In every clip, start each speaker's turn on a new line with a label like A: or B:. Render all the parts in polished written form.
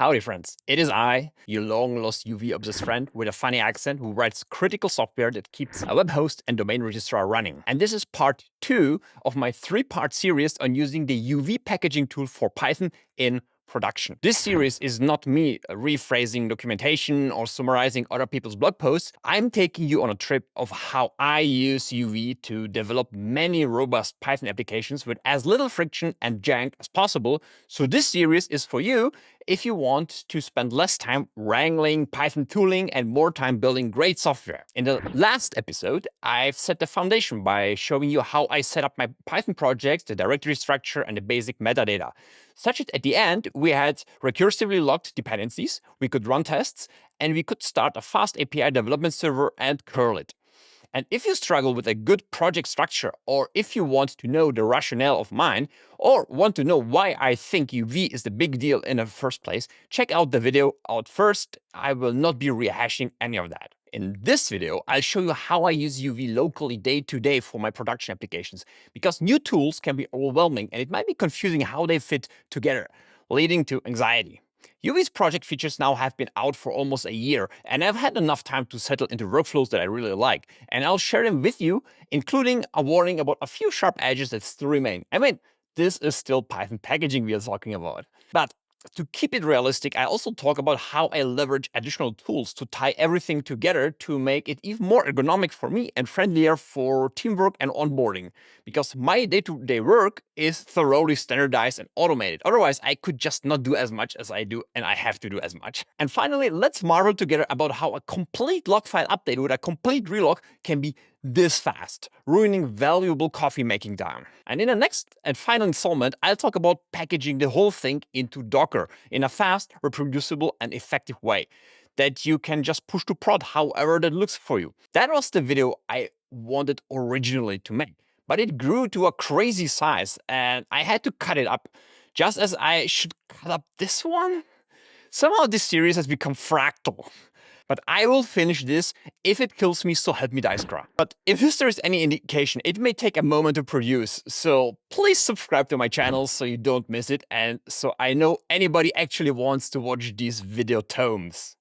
A: Howdy, friends. It is I, your long-lost UV-obsessed friend with a funny accent who writes critical software that keeps a web host and domain registrar running. And this is part 2 of my 3-part series on using the UV packaging tool for Python in production. This series is not me rephrasing documentation or summarizing other people's blog posts. I'm taking you on a trip of how I use UV to develop many robust Python applications with as little friction and jank as possible. So this series is for you if you want to spend less time wrangling Python tooling and more time building great software. In the last episode, I've set the foundation by showing you how I set up my Python projects, the directory structure, and the basic metadata. Such that at the end, we had recursively locked dependencies, we could run tests, and we could start a fast API development server and curl it. And if you struggle with a good project structure, or if you want to know the rationale of mine, or want to know why I think UV is the big deal in the first place, check out the video out first. I will not be rehashing any of that. In this video, I'll show you how I use UV locally day to day for my production applications, because new tools can be overwhelming and it might be confusing how they fit together, leading to anxiety. UV's project features now have been out for almost a year, and I've had enough time to settle into workflows that I really like, and I'll share them with you, including a warning about a few sharp edges that still remain. I mean, this is still Python packaging we are talking about. But to keep it realistic, I also talk about how I leverage additional tools to tie everything together to make it even more ergonomic for me and friendlier for teamwork and onboarding. Because my day-to-day work is thoroughly standardized and automated. Otherwise, I could just not do as much as I do, and I have to do as much. And finally, let's marvel together about how a complete log file update with a complete relog can be this fast, ruining valuable coffee making time. And in the next and final installment, I'll talk about packaging the whole thing into Docker in a fast, reproducible, and effective way that you can just push to prod however that looks for you. That was the video I wanted originally to make, but it grew to a crazy size and I had to cut it up, just as I should cut up this one. Somehow this series has become fractal. But I will finish this if it kills me, so help me Dicecra. But if history is any indication, it may take a moment to produce, so please subscribe to my channel so you don't miss it, and so I know anybody actually wants to watch these video tomes.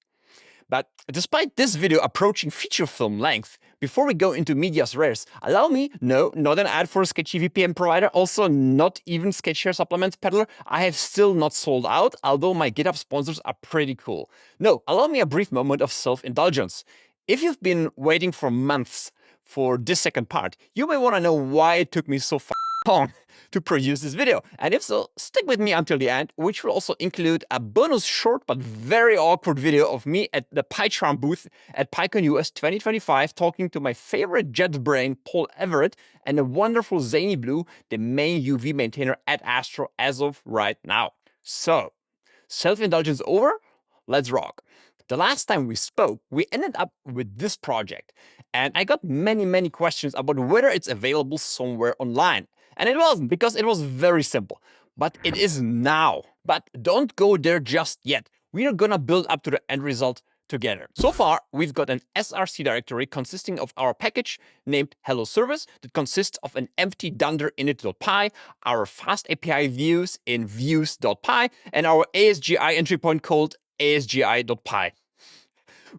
A: But despite this video approaching feature film length, before we go into medias res, allow me, no, not an ad for a sketchy VPN provider, also not even Sketchshare supplements peddler, I have still not sold out, although my GitHub sponsors are pretty cool. No, allow me a brief moment of self-indulgence. If you've been waiting for months for this second part, you may want to know why it took me so long to produce this video. And if so, stick with me until the end, which will also include a bonus short but very awkward video of me at the PyCharm booth at PyCon US 2025 talking to my favorite JetBrain Paul Everett and the wonderful Zany Blue, the main UV maintainer at Astro as of right now. So, self-indulgence over? Let's rock. The last time we spoke, we ended up with this project, and I got many questions about whether it's available somewhere online. And it wasn't, because it was very simple. But it is now. But don't go there just yet. We are gonna build up to the end result together. So far, we've got an src directory consisting of our package named hello service that consists of an empty dunder init.py, our fast API views in views.py, and our ASGI entry point called asgi.py.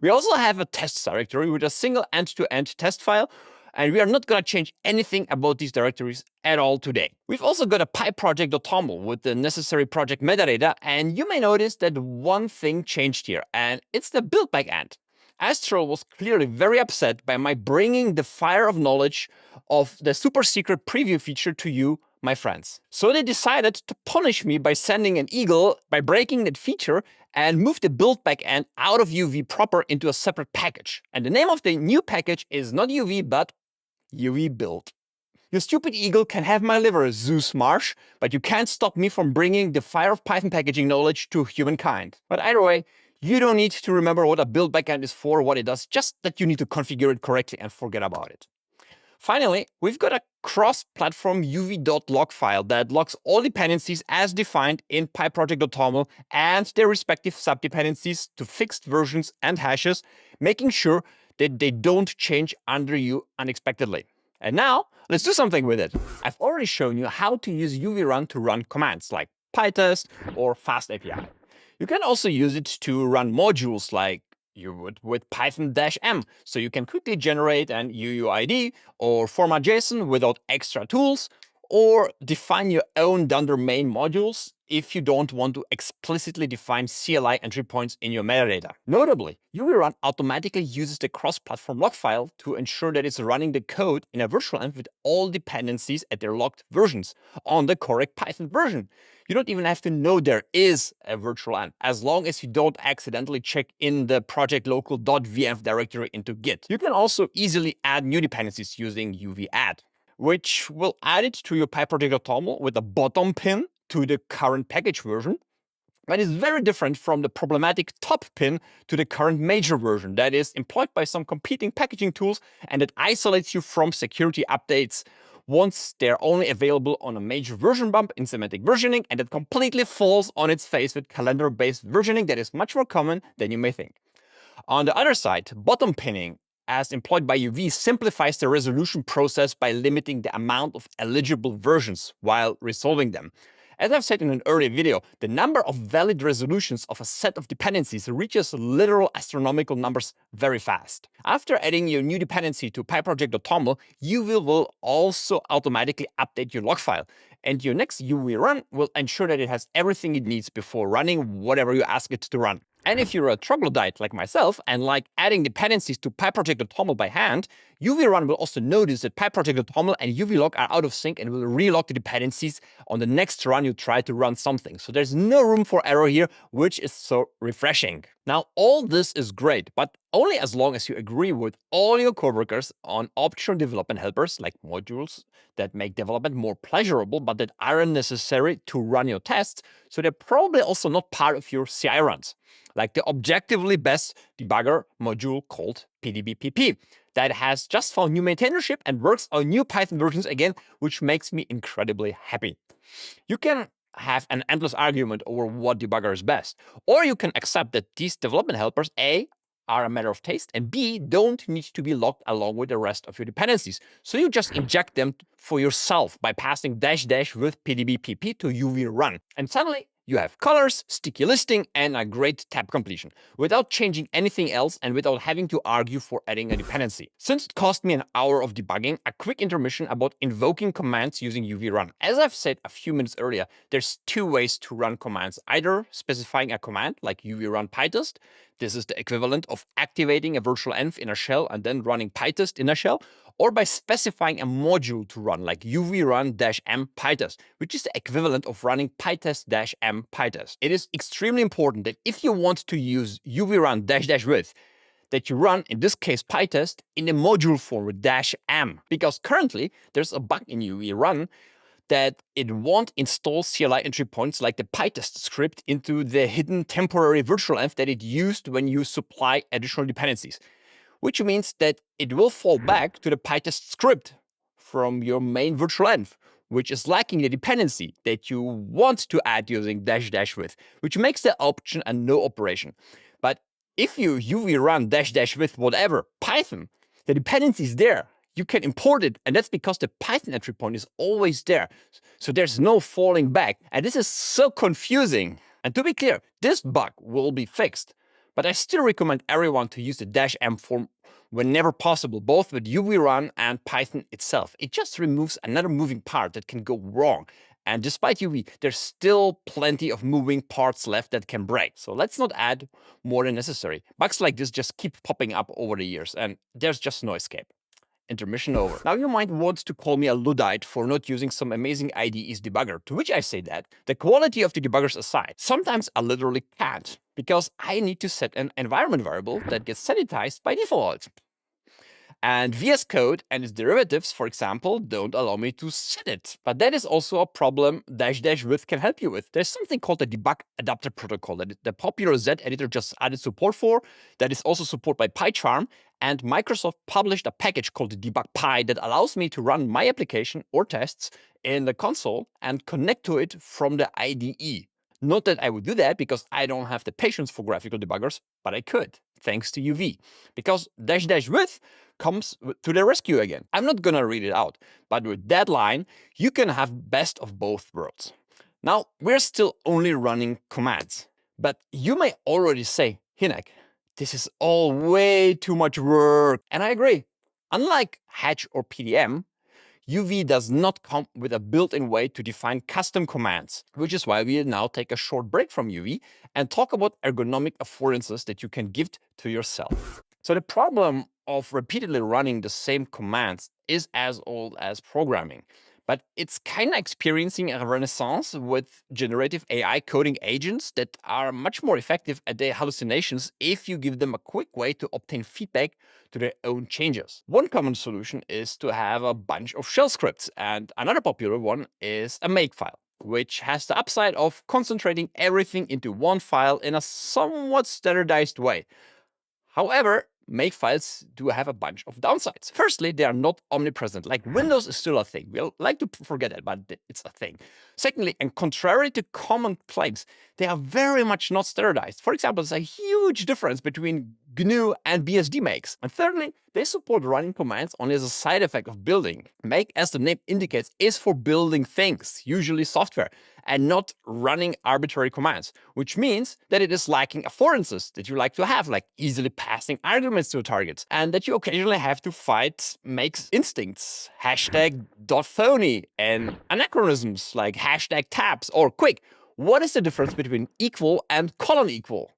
A: We also have a tests directory with a single end-to-end test file, and we are not going to change anything about these directories at all today. We've also got a pyproject.toml with the necessary project metadata, and you may notice that one thing changed here, and it's the build backend. Astro was clearly very upset by my bringing the fire of knowledge of the super secret preview feature to you, my friends. So they decided to punish me by sending an eagle by breaking that feature and move the build backend out of UV proper into a separate package. And the name of the new package is not UV, but UV build. Your stupid eagle can have my liver, Zeus Marsh, but you can't stop me from bringing the fire of Python packaging knowledge to humankind. But either way, you don't need to remember what a build backend is for, what it does, just that you need to configure it correctly and forget about it. Finally, we've got a cross-platform uv.log file that logs all dependencies as defined in pyproject.toml and their respective subdependencies to fixed versions and hashes, making sure that they don't change under you unexpectedly. And now, let's do something with it. I've already shown you how to use UV run to run commands like pytest or fast API. You can also use it to run modules like you would with Python-m. So you can quickly generate an UUID or format JSON without extra tools, or define your own Dunder main modules if you don't want to explicitly define CLI entry points in your metadata. Notably, UVrun automatically uses the cross-platform log file to ensure that it's running the code in a virtualenv with all dependencies at their logged versions on the correct Python version. You don't even have to know there is a virtualenv, as long as you don't accidentally check in the project local .venv directory into Git. You can also easily add new dependencies using uvadd, which will add it to your PyProject.toml with a bottom pin to the current package version. That is very different from the problematic top pin to the current major version that is employed by some competing packaging tools and that isolates you from security updates once they're only available on a major version bump in semantic versioning, and that completely falls on its face with calendar-based versioning that is much more common than you may think. On the other side, bottom pinning, as employed by UV, simplifies the resolution process by limiting the amount of eligible versions while resolving them. As I've said in an earlier video, the number of valid resolutions of a set of dependencies reaches literal astronomical numbers very fast. After adding your new dependency to PyProject.toml, UV will also automatically update your log file, and your next UV run will ensure that it has everything it needs before running whatever you ask it to run. And if you're a troglodyte like myself and like adding dependencies to PyProject.toml by hand, UVrun will also notice that PyProject.toml and UVlog are out of sync and will relog the dependencies on the next run you try to run something. So there's no room for error here, which is so refreshing. Now, all this is great, but only as long as you agree with all your coworkers on optional development helpers like modules that make development more pleasurable, but that aren't necessary to run your tests. So they're probably also not part of your CI runs, like the objectively best debugger module called PDBPP that has just found new maintainership and works on new Python versions again, which makes me incredibly happy. You can have an endless argument over what debugger is best, or you can accept that these development helpers, A, are a matter of taste, and B, don't need to be logged along with the rest of your dependencies. So you just inject them for yourself by passing -- with PDBPP to UVrun. And suddenly, you have colors, sticky listing, and a great tab completion, without changing anything else and without having to argue for adding a dependency. Since it cost me an hour of debugging, a quick intermission about invoking commands using UVrun. As I've said a few minutes earlier, there's two ways to run commands, either specifying a command like uvrun pytest. This is the equivalent of activating a virtualenv in a shell and then running pytest in a shell, or by specifying a module to run, like uvrun-m pytest, which is the equivalent of running pytest-m pytest. It is extremely important that if you want to use uvrun -with, that you run, in this case pytest, in the module form with -m, because currently there's a bug in uvrun that it won't install CLI entry points like the pytest script into the hidden temporary virtualenv that it used when you supply additional dependencies, which means that it will fall back to the pytest script from your main virtualenv, which is lacking the dependency that you want to add using -with, which makes the option a no operation. But if you uvrun -with whatever Python, the dependency is there. You can import it, and that's because the Python entry point is always there. So there's no falling back. And this is so confusing. And to be clear, this bug will be fixed. But I still recommend everyone to use the -m form whenever possible, both with uvrun and Python itself. It just removes another moving part that can go wrong. And despite UV, there's still plenty of moving parts left that can break. So let's not add more than necessary. Bugs like this just keep popping up over the years, and there's just no escape. Intermission over. Now you might want to call me a Luddite for not using some amazing IDE's debugger, to which I say that, the quality of the debuggers aside, sometimes I literally can't, because I need to set an environment variable that gets sanitized by default. And VS Code and its derivatives, for example, don't allow me to set it. But that is also a problem -with can help you with. There's something called the debug adapter protocol that the popular Z editor just added support for, that is also supported by PyCharm, and Microsoft published a package called debugpy that allows me to run my application or tests in the console and connect to it from the IDE. Not that I would do that because I don't have the patience for graphical debuggers, but I could, thanks to UV. Because -with comes to the rescue again. I'm not gonna read it out, but with that line, you can have best of both worlds. Now, we're still only running commands, But you may already say, Hinek, this is all way too much work. And I agree. Unlike Hatch or PDM, UV does not come with a built-in way to define custom commands, which is why we'll now take a short break from UV and talk about ergonomic affordances that you can give to yourself. So the problem of repeatedly running the same commands is as old as programming, but it's kind of experiencing a renaissance with generative AI coding agents that are much more effective at their hallucinations if you give them a quick way to obtain feedback to their own changes. One common solution is to have a bunch of shell scripts, and another popular one is a makefile, which has the upside of concentrating everything into one file in a somewhat standardized way. However, makefiles do have a bunch of downsides. Firstly, they are not omnipresent. Like Windows is still a thing. We like to forget that, but it's a thing. Secondly, and contrary to common claims, they are very much not standardized. For example, there's a huge difference between GNU and BSD makes. And thirdly, they support running commands only as a side effect of building. Make, as the name indicates, is for building things, usually software, and not running arbitrary commands, which means that it is lacking affordances that you like to have, like easily passing arguments to targets, and that you occasionally have to fight makes instincts, #.phony, and anachronisms like #tabs or quick. What is the difference between equal and :equal?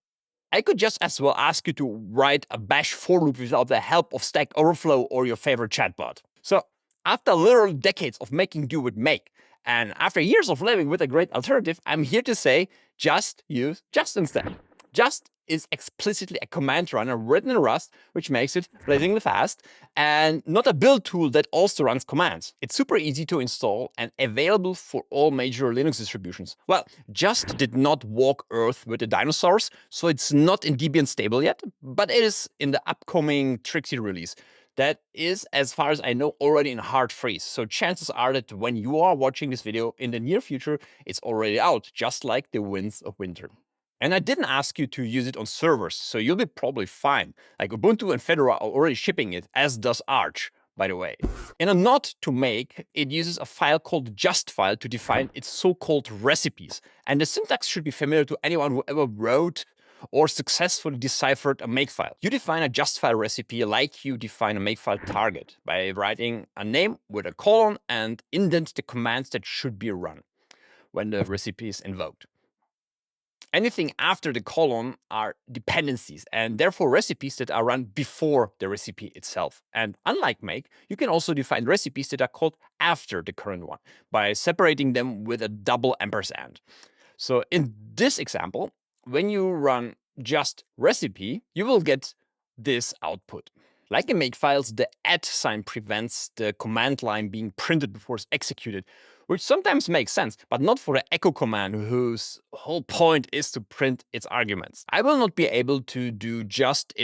A: I could just as well ask you to write a bash for loop without the help of Stack Overflow or your favorite chatbot. So after literal decades of making do with make, and after years of living with a great alternative, I'm here to say just use Just instead. Just is explicitly a command runner written in Rust, which makes it blazingly fast, and not a build tool that also runs commands. It's super easy to install and available for all major Linux distributions. Well, Just did not walk Earth with the dinosaurs, so it's not in Debian stable yet, but it is in the upcoming Trixie release. That is, as far as I know, already in hard freeze. So chances are that when you are watching this video in the near future, it's already out, just like the winds of winter. And I didn't ask you to use it on servers, so you'll be probably fine. Like Ubuntu and Fedora are already shipping it, as does Arch, by the way. In a nod to make, it uses a file called Justfile to define its so-called recipes. And the syntax should be familiar to anyone who ever wrote or successfully deciphered a makefile. You define a Justfile recipe like you define a makefile target by writing a name with a colon and indent the commands that should be run when the recipe is invoked. Anything after the colon are dependencies, and therefore recipes that are run before the recipe itself. And unlike make, you can also define recipes that are called after the current one by separating them with a double ampersand. So in this example, when you run just recipe, you will get this output. Like in makefiles, the @ sign prevents the command line being printed before it's executed, which sometimes makes sense, but not for the echo command whose whole point is to print its arguments. I will not be able to do just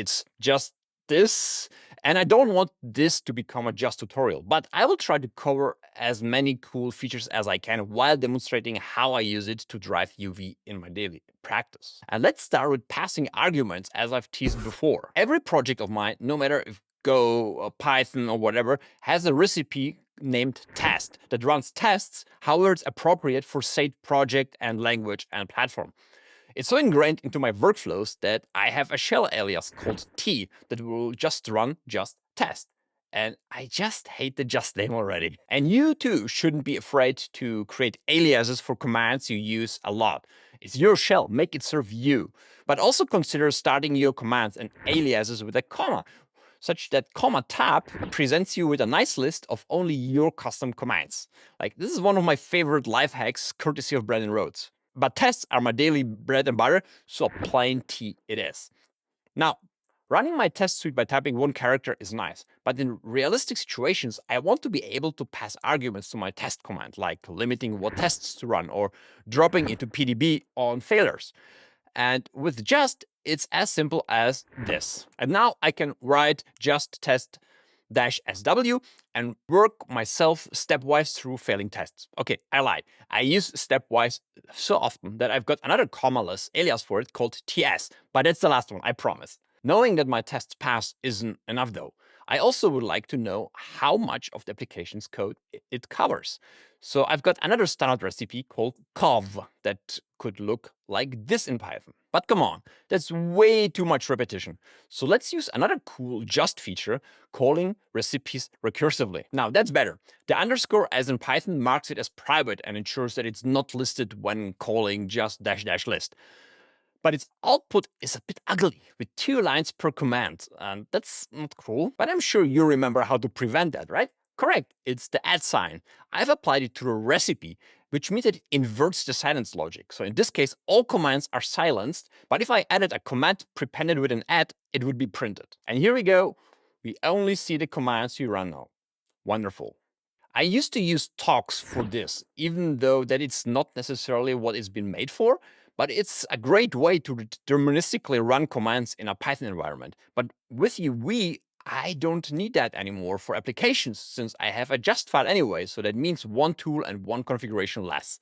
A: this, and I don't want this to become a just tutorial, but I will try to cover as many cool features as I can while demonstrating how I use it to drive UV in my daily practice. And let's start with passing arguments, as I've teased before. Every project of mine, no matter if Go, or Python, or whatever, has a recipe named test that runs tests however it's appropriate for said project and language and platform. It's so ingrained into my workflows that I have a shell alias called T that will just run just test. And I just hate the just name already. And you too shouldn't be afraid to create aliases for commands you use a lot. It's your shell, make it serve you. But also consider starting your commands and aliases with a comma, such that tab presents you with a nice list of only your custom commands. Like, this is one of my favorite life hacks, courtesy of Brandon Rhodes. But tests are my daily bread and butter, so a plain T it is. Now, running my test suite by typing one character is nice, but in realistic situations, I want to be able to pass arguments to my test command, like limiting what tests to run or dropping into PDB on failures. And with just, it's as simple as this. And now I can write just test -sw and work myself stepwise through failing tests. Okay, I lied. I use stepwise so often that I've got another commaless alias for it called ts, but it's the last one, I promise. Knowing that my tests pass isn't enough though. I also would like to know how much of the application's code it covers. So I've got another standard recipe called cov that could look like this in Python. But come on, that's way too much repetition. So let's use another cool just feature, calling recipes recursively. Now that's better. The underscore, as in Python, marks it as private and ensures that it's not listed when calling just -- list. But its output is a bit ugly, with 2 lines per command, and that's not cool. But I'm sure you remember how to prevent that, right? Correct, it's the @ sign. I've applied it to a recipe, which means that it inverts the silence logic. So in this case, all commands are silenced, but if I added a command prepended with an @ it would be printed. And here we go. We only see the commands we run now. Wonderful. I used to use talks for this, even though that it's not necessarily what it's been made for, but it's a great way to deterministically run commands in a Python environment. But with UV, I don't need that anymore for applications since I have a Justfile anyway, so that means one tool and one configuration less.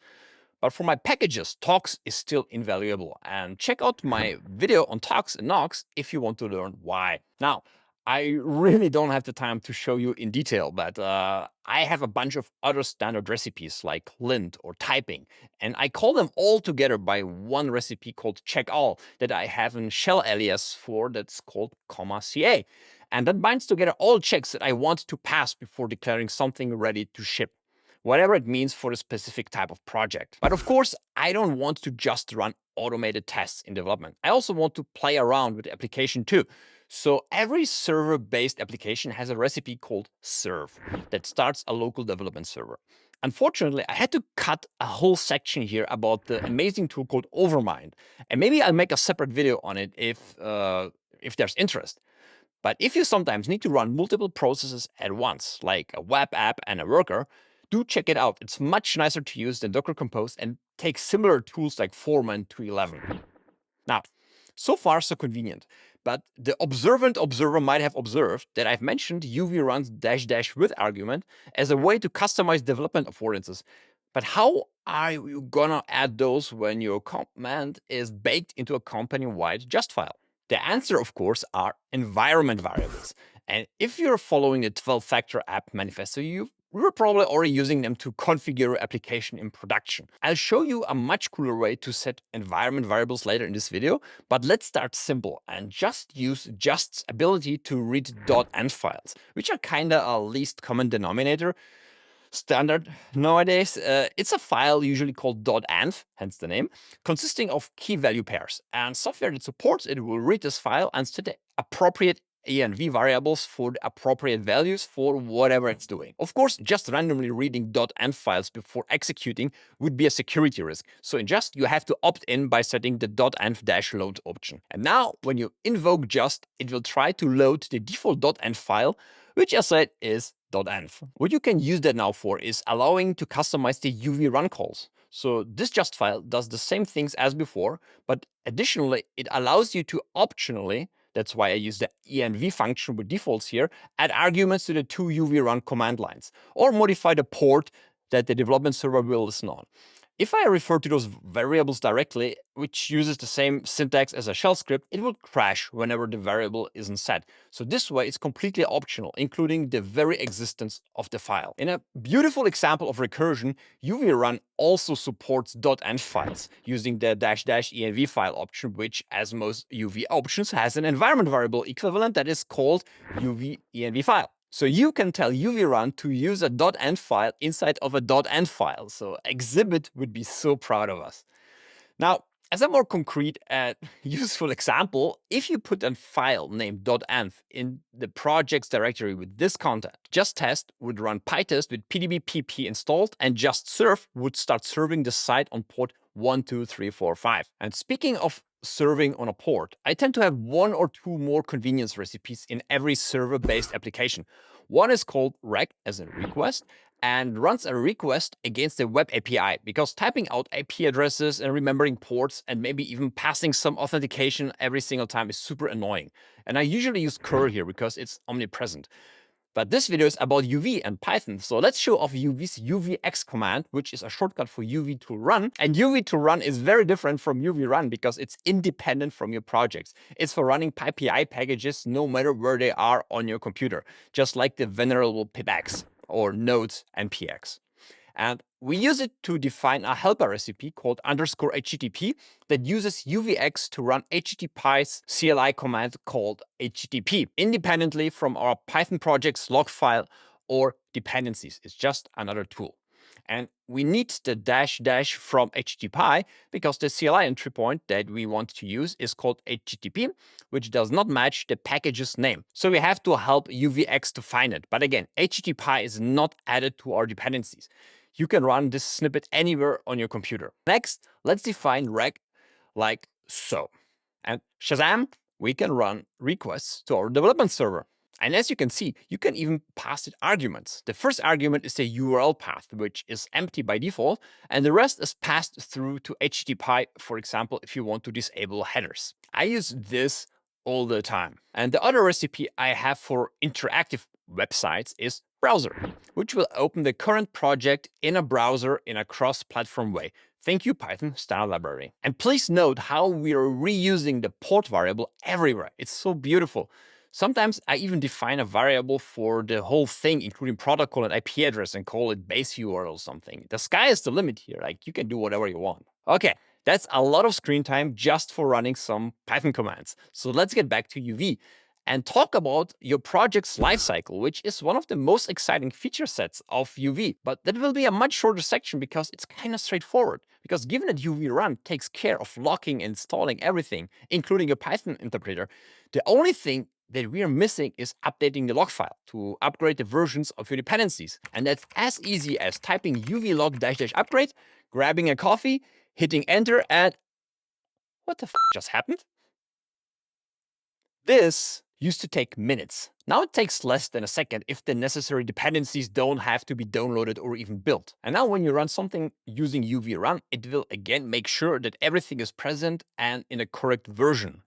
A: But for my packages, talks is still invaluable. And check out my video on talks and Nox if you want to learn why. Now, I really don't have the time to show you in detail, but I have a bunch of other standard recipes like lint or typing, and I call them all together by one recipe called checkall that I have a shell alias for that's called "ca." And that binds together all checks that I want to pass before declaring something ready to ship, whatever it means for a specific type of project. But of course, I don't want to just run automated tests in development. I also want to play around with the application too. So every server-based application has a recipe called serve that starts a local development server. Unfortunately, I had to cut a whole section here about the amazing tool called Overmind, and maybe I'll make a separate video on it if there's interest. But if you sometimes need to run multiple processes at once, like a web app and a worker, do check it out. It's much nicer to use than Docker Compose and takes similar tools like Foreman to 11. Now, so far so convenient, but the observant observer might have observed that I've mentioned UV runs -- with argument as a way to customize development affordances. But how are you gonna add those when your command is baked into a company-wide Justfile? The answer, of course, are environment variables. And if you're following the 12-factor app manifesto, you're probably already using them to configure your application in production. I'll show you a much cooler way to set environment variables later in this video, but let's start simple and just use Just's ability to read .env files, which are kinda a least common denominator standard nowadays. It's a file usually called .env, hence the name, consisting of key value pairs. And software that supports it will read this file and set the appropriate env variables for the appropriate values for whatever it's doing. Of course, just randomly reading .env files before executing would be a security risk. So in Just, you have to opt in by setting the .env - load option. And now, when you invoke Just, it will try to load the default .env file, which I said is .env. What you can use that now for is allowing to customize the UV run calls. So this Justfile does the same things as before, but additionally, it allows you to optionally, that's why I use the env function with defaults here, add arguments to the 2 UV run command lines, or modify the port that the development server will listen on. If I refer to those variables directly, which uses the same syntax as a shell script, it will crash whenever the variable isn't set. So this way, it's completely optional, including the very existence of the file. In a beautiful example of recursion, UVrun also supports .env files using the -- file option, which, as most UV options, has an environment variable equivalent that is called UV file. So you can tell UVrun to use a .env file inside of a .env file. So Exhibit would be so proud of us. Now, as a more concrete and useful example, if you put a file named .env in the project's directory with this content, justtest would run pytest with pdb-pp installed, and justserve would start serving the site on port 12345. And speaking of serving on a port, I tend to have 1 or 2 more convenience recipes in every server-based application. One is called rec, as in request, and runs a request against the web API, because typing out IP addresses and remembering ports and maybe even passing some authentication every single time is super annoying. And I usually use curl here because it's omnipresent. But this video is about UV and Python, so let's show off UV's UVX command, which is a shortcut for UV to run. And UV to run is very different from UV run because it's independent from your projects. It's for running PyPI packages no matter where they are on your computer, just like the venerable pipx or nodes npx. And we use it to define a helper recipe called _http that uses UVX to run HTTPy's CLI command called HTTP independently from our Python project's log file or dependencies. It's just another tool. And we need the -- from HTTPy because the CLI entry point that we want to use is called HTTP, which does not match the package's name. So we have to help UVX to find it. But again, HTTPy is not added to our dependencies. You can run this snippet anywhere on your computer. Next, let's define reg like so. And Shazam, we can run requests to our development server. And as you can see, you can even pass it arguments. The first argument is the URL path, which is empty by default, and the rest is passed through to HTTPy, for example, if you want to disable headers. I use this all the time. And the other recipe I have for interactive websites is browser, which will open the current project in a browser in a cross-platform way. Thank you, Python style library. And please note how we are reusing the port variable everywhere. It's so beautiful. Sometimes I even define a variable for the whole thing, including protocol and IP address, and call it base URL or something. The sky is the limit here. Like, you can do whatever you want. Okay, that's a lot of screen time just for running some Python commands. So let's get back to UV and talk about your project's lifecycle, which is one of the most exciting feature sets of UV. But that will be a much shorter section because it's kind of straightforward. Because given that UV run takes care of locking and installing everything, including your Python interpreter, the only thing that we are missing is updating the log file to upgrade the versions of your dependencies. And that's as easy as typing uvlog -- upgrade, grabbing a coffee, hitting enter, and what the f just happened? This used to take minutes. Now it takes less than a second if the necessary dependencies don't have to be downloaded or even built. And now when you run something using UV run, it will again make sure that everything is present and in a correct version.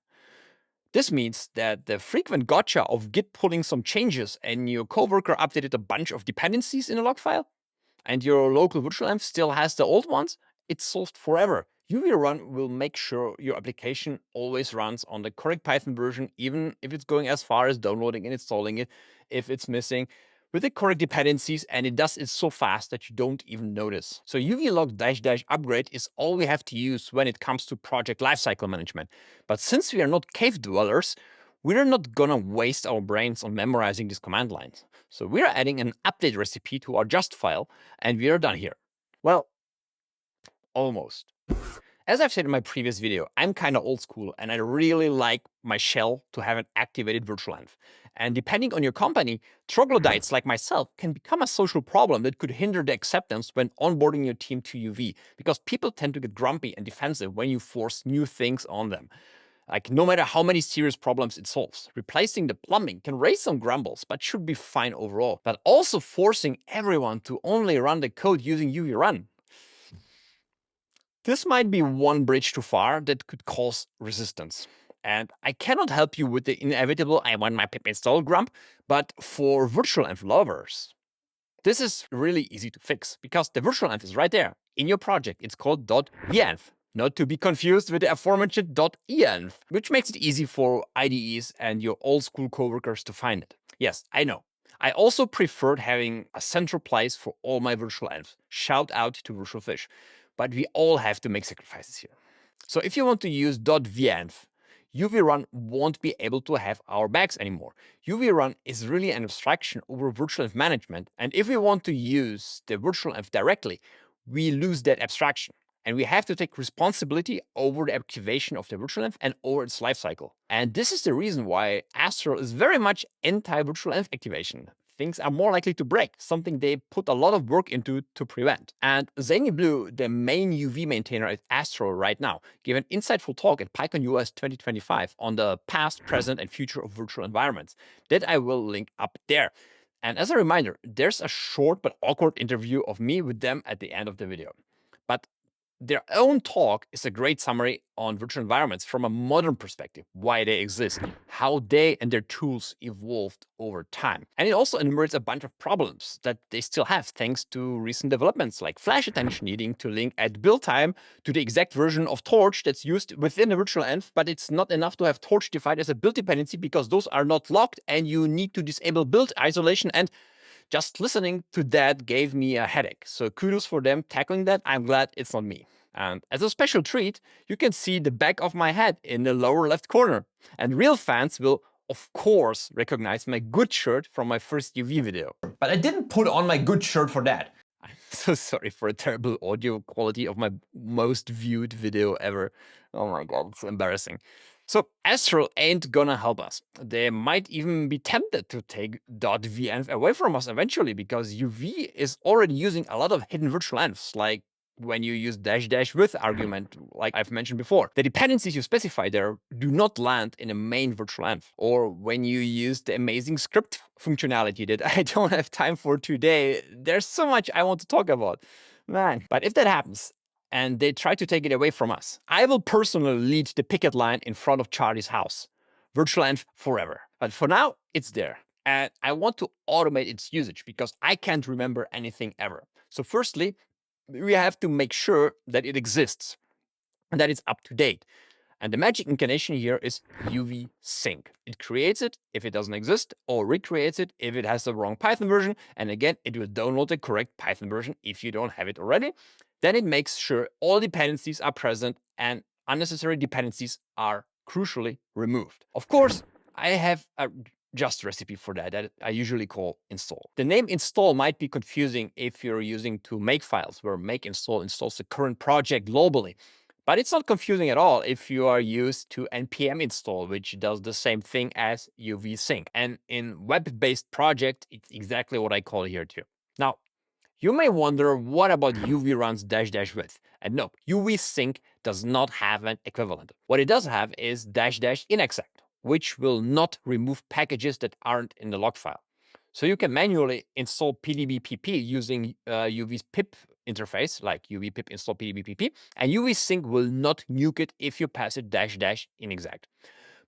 A: This means that the frequent gotcha of Git pulling some changes and your coworker updated a bunch of dependencies in a log file, and your local virtualenv still has the old ones, it's solved forever. UV run will make sure your application always runs on the correct Python version, even if it's going as far as downloading and installing it, if it's missing, with the correct dependencies, and it does it so fast that you don't even notice. So uvlog -- upgrade is all we have to use when it comes to project lifecycle management. But since we are not cave dwellers, we're not gonna waste our brains on memorizing these command lines. So we're adding an update recipe to our Justfile, and we are done here. Well, almost. As I've said in my previous video, I'm kind of old school and I really like my shell to have an activated virtualenv. And depending on your company, troglodytes like myself can become a social problem that could hinder the acceptance when onboarding your team to UV, because people tend to get grumpy and defensive when you force new things on them. Like, no matter how many serious problems it solves, replacing the plumbing can raise some grumbles, but should be fine overall. But also forcing everyone to only run the code using UV run. This might be one bridge too far that could cause resistance. And I cannot help you with the inevitable "I want my pip install" grump, but for virtualenv lovers, this is really easy to fix because the virtualenv is right there in your project. It's called .venv, not to be confused with the aforementioned .env, which makes it easy for IDEs and your old school coworkers to find it. Yes, I know. I also preferred having a central place for all my virtualenvs. Shout out to virtualfish. But we all have to make sacrifices here. So if you want to use .venv, UV run won't be able to have our bags anymore. UV run is really an abstraction over virtualenv management, and if we want to use the virtualenv directly, we lose that abstraction. And we have to take responsibility over the activation of the virtualenv and over its lifecycle. And this is the reason why Astral is very much anti-virtualenv activation. Things are more likely to break, something they put a lot of work into to prevent. And Zany Blue, the main UV maintainer at Astral right now, gave an insightful talk at PyCon US 2025 on the past, present, and future of virtual environments that I will link up there. And as a reminder, there's a short but awkward interview of me with them at the end of the video. But their own talk is a great summary on virtual environments from a modern perspective, why they exist, how they and their tools evolved over time. And it also enumerates a bunch of problems that they still have thanks to recent developments like flash attention needing to link at build time to the exact version of Torch that's used within the virtualenv, but it's not enough to have Torch defined as a build dependency because those are not locked and you need to disable build isolation, and Just listening to that gave me a headache. So kudos for them tackling that. I'm glad it's not me. And as a special treat, you can see the back of my head in the lower left corner. And real fans will, of course, recognize my good shirt from my first UV video. But I didn't put on my good shirt for that. I'm so sorry for the terrible audio quality of my most viewed video ever. Oh my god, it's embarrassing. So Astral ain't gonna help us. They might even be tempted to take .venv away from us eventually, because UV is already using a lot of hidden virtualenvs, like when you use -- with argument, like I've mentioned before. The dependencies you specify there do not land in a main virtualenv. Or when you use the amazing script functionality that I don't have time for today. There's so much I want to talk about, man. But if that happens, and they try to take it away from us, I will personally lead the picket line in front of Charlie's house. virtualenv forever. But for now, it's there. And I want to automate its usage because I can't remember anything ever. So firstly, we have to make sure that it exists and that it's up to date. And the magic incarnation here is UV sync. It creates it if it doesn't exist, or recreates it if it has the wrong Python version. And again, it will download the correct Python version if you don't have it already. Then it makes sure all dependencies are present and unnecessary dependencies are crucially removed. Of course, I have a just recipe for that I usually call install. The name install might be confusing if you're using to make files, where make install installs the current project globally. But it's not confusing at all if you are used to npm install, which does the same thing as UV sync. And in web-based project, it's exactly what I call here too. Now, you may wonder, what about UV runs -- with? And no, UV sync does not have an equivalent. What it does have is -- inexact, which will not remove packages that aren't in the log file. So you can manually install pdbpp using UV's pip interface, like UV pip install pdbpp, and UV sync will not nuke it if you pass it -- inexact.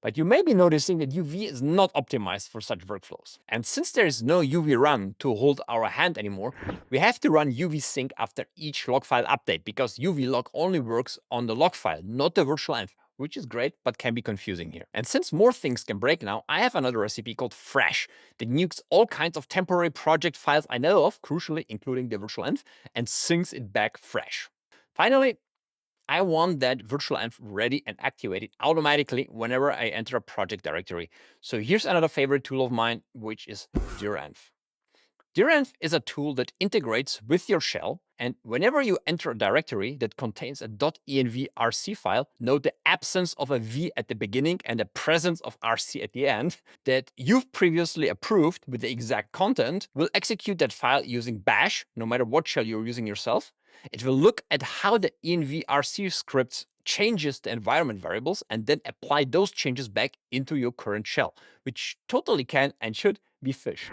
A: But you may be noticing that UV is not optimized for such workflows. And since there is no UV run to hold our hand anymore, we have to run UV sync after each log file update, because UV log only works on the log file, not the virtualenv, which is great, but can be confusing here. And since more things can break now, I have another recipe called Fresh that nukes all kinds of temporary project files I know of, crucially including the virtualenv, and syncs it back fresh. Finally, I want that virtualenv ready and activated automatically whenever I enter a project directory. So here's another favorite tool of mine, which is Direnv. Direnv is a tool that integrates with your shell, and whenever you enter a directory that contains a .env rc file, note the absence of a v at the beginning and the presence of rc at the end, that you've previously approved with the exact content, will execute that file using bash, no matter what shell you're using yourself. It will look at how the env rc script changes the environment variables and then apply those changes back into your current shell, which totally can and should be fish.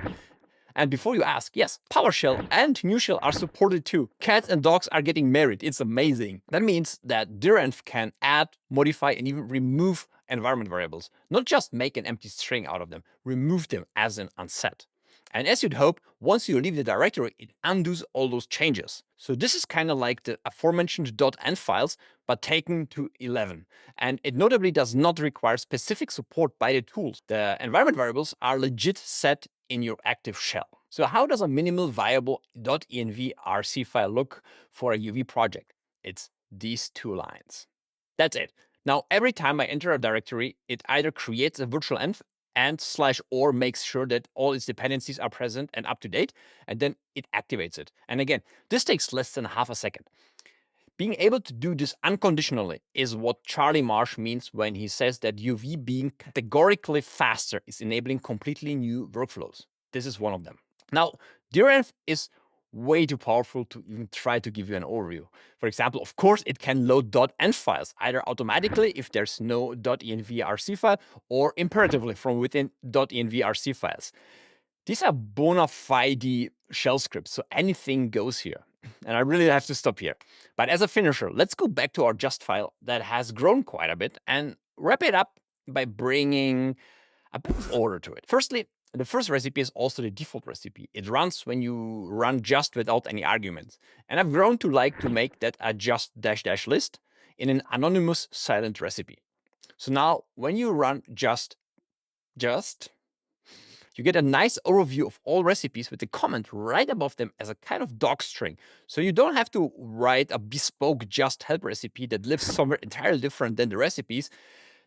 A: And before you ask, yes, PowerShell and NewShell are supported too. Cats and dogs are getting married. It's amazing. That means that Direnv can add, modify, and even remove environment variables. Not just make an empty string out of them, remove them as an unset. And as you'd hope, once you leave the directory, it undoes all those changes. So this is kind of like the aforementioned .env files, but taken to 11. And it notably does not require specific support by the tools. The environment variables are legit set in your active shell. So how does a minimal viable .env rc file look for a UV project? It's these two lines. That's it. Now, every time I enter a directory, it either creates a virtualenv and /or makes sure that all its dependencies are present and up to date, and then it activates it. And again, this takes less than half a second. Being able to do this unconditionally is what Charlie Marsh means when he says that UV being categorically faster is enabling completely new workflows. This is one of them. Now, Direnv is way too powerful to even try to give you an overview. For example, of course, it can load .env files, either automatically if there's no .env rc file, or imperatively from within .env rc files. These are bona fide shell scripts, so anything goes here. And I really have to stop here. But as a finisher, let's go back to our Justfile that has grown quite a bit and wrap it up by bringing a bit of order to it. Firstly, the first recipe is also the default recipe. It runs when you run just without any arguments. And I've grown to like to make that a just -- list in an anonymous silent recipe. So now when you run just, You get a nice overview of all recipes with the comment right above them as a kind of doc string. So you don't have to write a bespoke just help recipe that lives somewhere entirely different than the recipes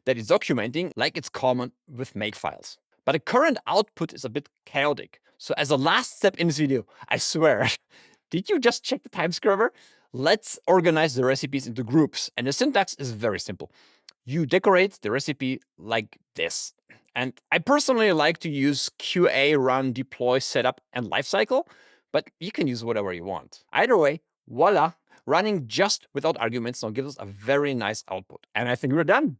A: that it's documenting, like it's common with makefiles. But the current output is a bit chaotic. So as a last step in this video, I swear, did you just check the time scrubber? Let's organize the recipes into groups. And the syntax is very simple. You decorate the recipe like this. And I personally like to use QA, run, deploy, setup, and lifecycle, but you can use whatever you want. Either way, voila, running just without arguments now gives us a very nice output. And I think we're done.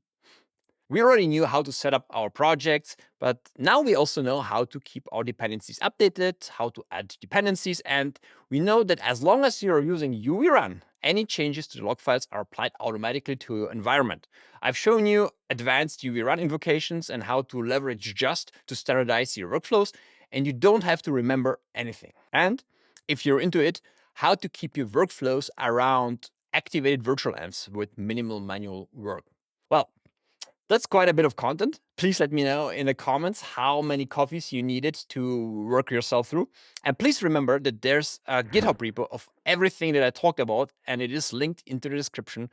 A: We already knew how to set up our projects, but now we also know how to keep our dependencies updated, how to add dependencies, and we know that as long as you're using UVrun, any changes to the log files are applied automatically to your environment. I've shown you advanced UVrun invocations and how to leverage just to standardize your workflows, and you don't have to remember anything. And if you're into it, how to keep your workflows around activated virtualenvs with minimal manual work. Well, that's quite a bit of content. Please let me know in the comments how many coffees you needed to work yourself through. And please remember that there's a GitHub repo of everything that I talked about, and it is linked into the description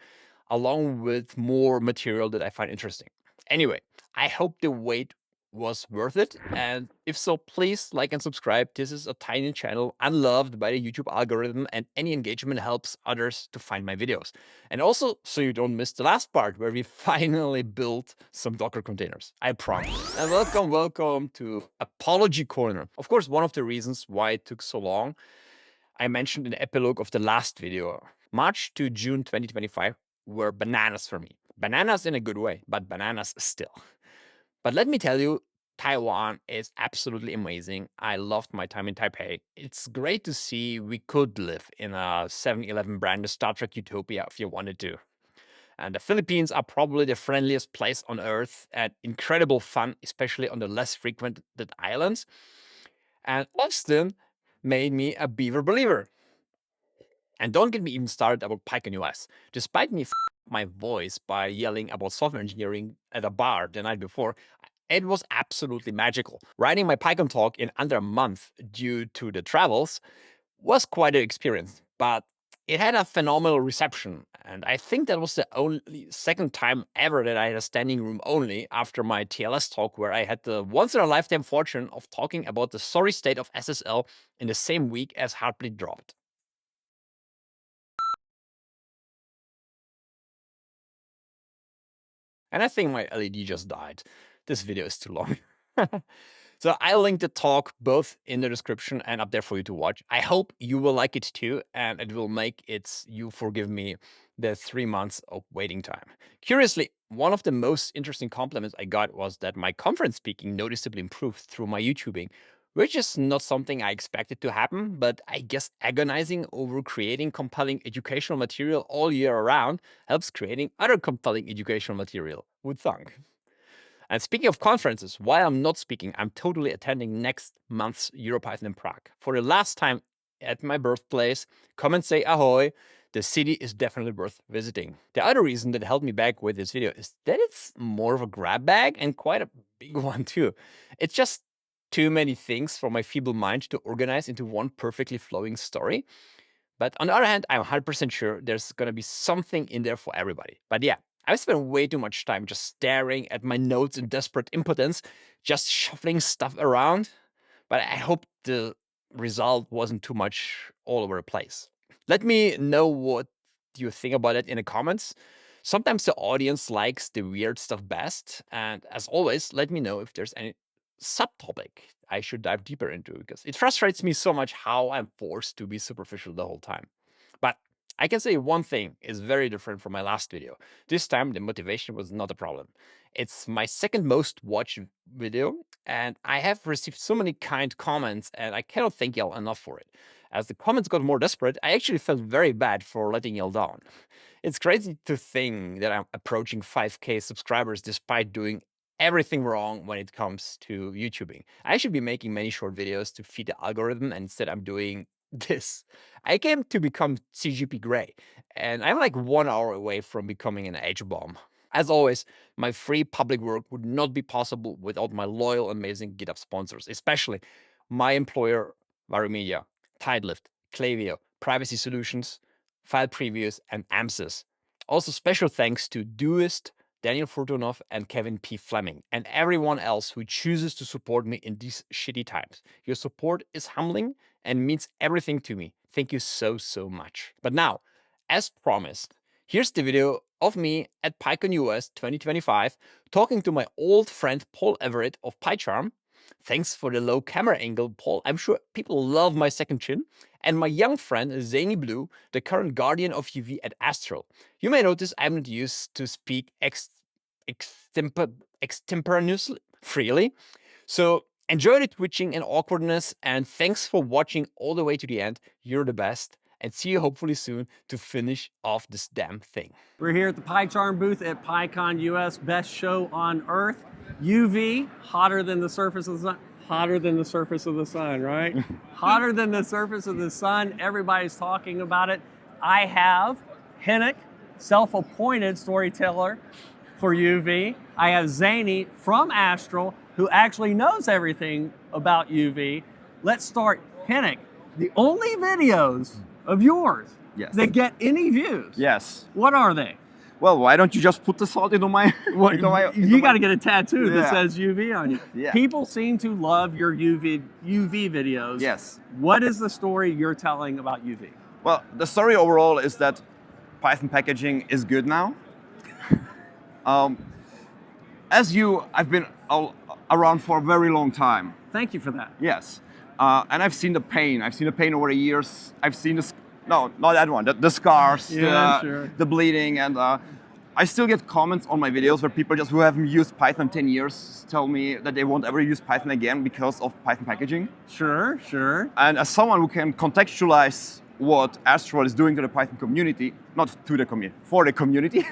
A: along with more material that I find interesting. Anyway, I hope the wait was worth it. And if so, please like and subscribe. This is a tiny channel unloved by the YouTube algorithm, and any engagement helps others to find my videos. And also, so you don't miss the last part where we finally built some Docker containers. I promise. And welcome to Apology Corner. Of course, one of the reasons why it took so long, I mentioned in the epilogue of the last video. March to June 2025 were bananas for me. Bananas in a good way, but bananas still. But let me tell you, Taiwan is absolutely amazing. I loved my time in Taipei. It's great to see we could live in a 7-Eleven branded Star Trek utopia if you wanted to. And the Philippines are probably the friendliest place on earth and incredible fun, especially on the less frequented islands. And Austin made me a beaver believer. And don't get me even started about PyCon US. Despite me my voice by yelling about software engineering at a bar the night before, it was absolutely magical. Writing my PyCon talk in under a month due to the travels was quite an experience, but it had a phenomenal reception. And I think that was the only second time ever that I had a standing room only after my TLS talk, where I had the once-in-a-lifetime fortune of talking about the sorry state of SSL in the same week as Heartbleed dropped. And I think my LED just died. This video is too long. So I'll link the talk both in the description and up there for you to watch. I hope you will like it too, and it will make you forgive me the 3 months of waiting time. Curiously, one of the most interesting compliments I got was that my conference speaking noticeably improved through my YouTubing, which is not something I expected to happen, but I guess agonizing over creating compelling educational material all year around helps creating other compelling educational material, would thunk. And speaking of conferences, while I'm not speaking, I'm totally attending next month's EuroPython in Prague. For the last time at my birthplace, come and say ahoy. The city is definitely worth visiting. The other reason that held me back with this video is that it's more of a grab bag, and quite a big one too. It's just too many things for my feeble mind to organize into one perfectly flowing story. But on the other hand, I'm 100% sure there's going to be something in there for everybody. But yeah, I've spent way too much time just staring at my notes in desperate impotence, just shuffling stuff around. But I hope the result wasn't too much all over the place. Let me know what you think about it in the comments. Sometimes the audience likes the weird stuff best. And as always, let me know if there's any subtopic I should dive deeper into, because it frustrates me so much how I'm forced to be superficial the whole time. But I can say one thing is very different from my last video. This time, the motivation was not a problem. It's my second most watched video, and I have received so many kind comments, and I cannot thank y'all enough for it. As the comments got more desperate, I actually felt very bad for letting y'all down. It's crazy to think that I'm approaching 5K subscribers despite doing everything wrong when it comes to YouTubing. I should be making many short videos to feed the algorithm, and instead I'm doing this. I came to become CGP Grey, and I'm like 1 hour away from becoming an H-bomb. As always, my free public work would not be possible without my loyal, amazing GitHub sponsors, especially my employer, Varumedia, Tidelift, Klaviyo, Privacy Solutions, File Previews, and AMSYS. Also, special thanks to Doist, Daniel Furtunov, and Kevin P. Fleming, and everyone else who chooses to support me in these shitty times. Your support is humbling and means everything to me. Thank you so, so much. But now, as promised, here's the video of me at PyCon US 2025 talking to my old friend Paul Everett of PyCharm. Thanks for the low camera angle, Paul. I'm sure people love my second chin. And my young friend, Zany Blue, the current guardian of UV at Astral. You may notice I'm not used to speak extemporaneously freely. So enjoy the twitching and awkwardness, and thanks for watching all the way to the end. You're the best. And see you hopefully soon to finish off this damn thing.
B: We're here at the PyCharm booth at PyCon US, best show on earth. UV, hotter than the surface of the sun. Hotter than the surface of the sun, right? Hotter than the surface of the sun. Everybody's talking about it. I have Henrik, self-appointed storyteller for UV. I have Zany from Astral, who actually knows everything about UV. Let's start. Henrik, the only videos of yours that get any views.
C: Yes.
B: What are they?
C: Well, why don't you just put the salt into my...
B: You got to get a tattoo that says UV on you.
C: Yeah.
B: People seem to love your UV videos.
C: Yes.
B: What is the story you're telling about UV?
C: Well, the story overall is that Python packaging is good now. I've been around for a very long time.
B: Thank you for that.
C: Yes. And I've seen the pain. I've seen the pain over the years. I've seen the... No, not that one. The scars, the bleeding, and I still get comments on my videos where people who haven't used Python 10 years tell me that they won't ever use Python again because of Python packaging.
B: Sure.
C: And as someone who can contextualize what Astral is doing to the Python community, not to the community, for the community.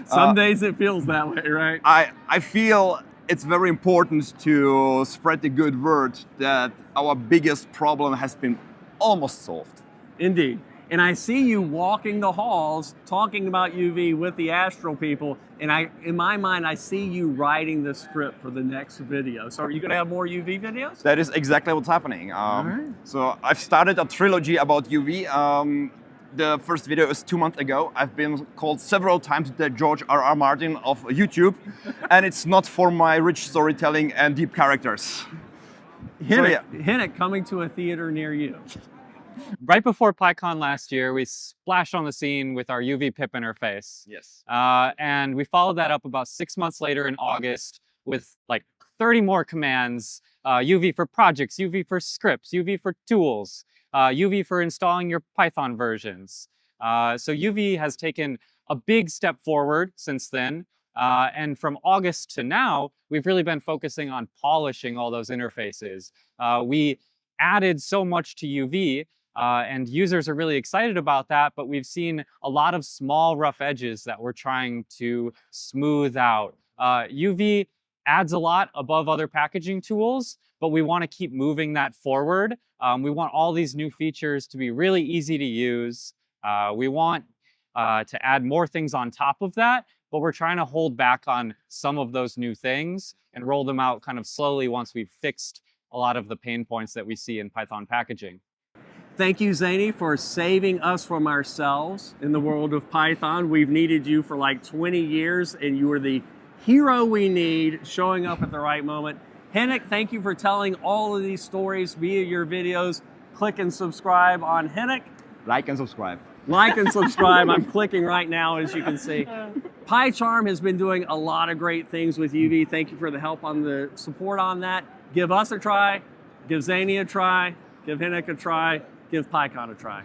B: Some days it feels that way, right?
C: I feel it's very important to spread the good word that our biggest problem has been almost solved.
B: Indeed. And I see you walking the halls talking about UV with the Astral people, and in my mind, I see you writing the script for the next video. So are you going to have more UV videos?
C: That is exactly what's happening. So I've started a trilogy about UV. The first video is 2 months ago. I've been called several times the George R.R. Martin of YouTube, and it's not for my rich storytelling and deep characters.
B: Henrik coming to a theater near you.
D: Right before PyCon last year, we splashed on the scene with our UV pip interface.
C: Yes.
D: And we followed that up about 6 months later in August with like 30 more commands. UV for projects, UV for scripts, UV for tools, UV for installing your Python versions. So UV has taken a big step forward since then. And from August to now, we've really been focusing on polishing all those interfaces. We added so much to UV, and users are really excited about that, but we've seen a lot of small rough edges that we're trying to smooth out. UV adds a lot above other packaging tools, but we want to keep moving that forward. We want all these new features to be really easy to use. We want to add more things on top of that, but we're trying to hold back on some of those new things and roll them out kind of slowly once we've fixed a lot of the pain points that we see in Python packaging.
B: Thank you, Zany, for saving us from ourselves in the world of Python. We've needed you for like 20 years, and you are the hero we need, showing up at the right moment. Henrik, thank you for telling all of these stories via your videos. Click and subscribe on Henrik.
C: Like and subscribe.
B: Like and subscribe. I'm clicking right now, as you can see. PyCharm has been doing a lot of great things with UV. Thank you for the help on the support on that. Give us a try, give Zany a try, give Henrik a try, give PyCon a try.